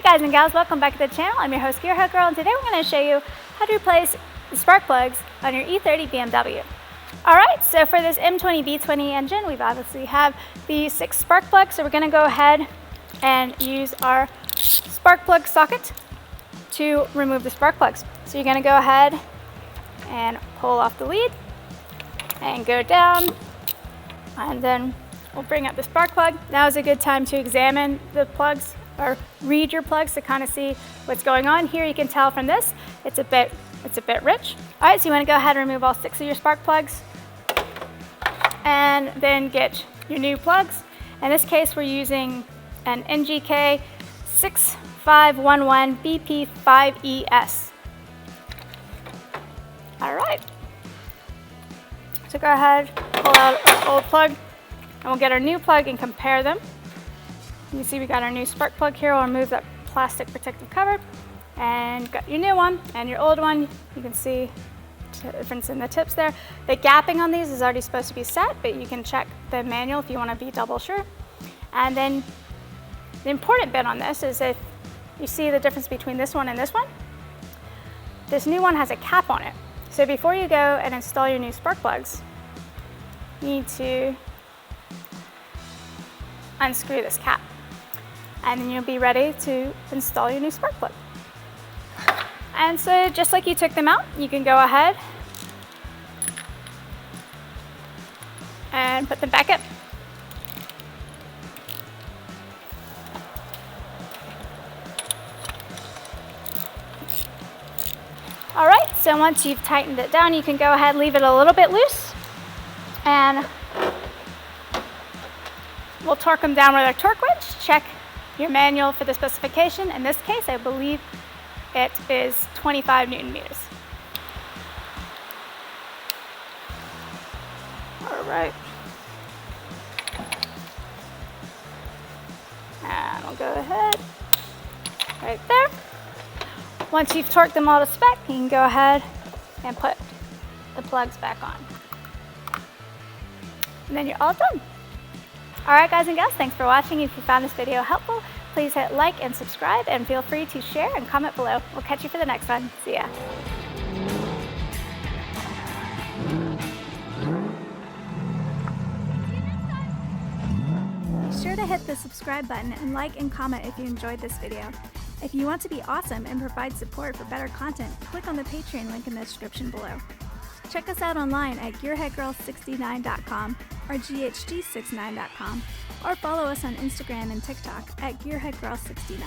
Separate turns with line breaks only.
guys and gals, welcome back to the channel. I'm your host Gearheadgirl, and today we're going to show you how to replace the spark plugs on your E30 BMW. Alright, so for this M20B20 engine, we obviously have the 6 spark plugs, so we're going to go ahead and use our spark plug socket to remove the spark plugs. So you're going to go ahead and pull off the lead and go down, and then we'll bring up the spark plug. Now is a good time to examine the plugs or read your plugs to kind of see what's going on. Here you can tell from this, it's a bit rich. All right, so you want to go ahead and remove all 6 of your spark plugs and then get your new plugs. In this case, we're using an NGK 6511 BP5ES. All right, so go ahead, pull out our old plug, and we'll get our new plug and compare them. You can see we got our new spark plug here. We'll remove that plastic protective cover, and got your new one and your old one. You can see the difference in the tips there. The gapping on these is already supposed to be set, but you can check the manual if you want to be double sure. And then the important bit on this is if you see the difference between this one and this one, this new one has a cap on it. So before you go and install your new spark plugs, you need to unscrew this cap, and then you'll be ready to install your new spark plug. And so just like you took them out, you can go ahead and put them back in. All right, so once you've tightened it down, you can go ahead and leave it a little bit loose, and we'll torque them down with our torque wrench. Check your manual for the specification. In this case, I believe it is 25 Newton meters. All right. And we'll go ahead right there. Once you've torqued them all to spec, you can go ahead and put the plugs back on. And then you're all done. Alright guys and gals, thanks for watching. If you found this video helpful, please hit like and subscribe, and feel free to share and comment below. We'll catch you for the next one. See ya. Be sure to hit the subscribe button and like and comment if you enjoyed this video. If you want to be awesome and provide support for better content, click on the Patreon link in the description below. Check us out online at gearheadgirl69.com or GHG69.com, or follow us on Instagram and TikTok at gearheadgirl69.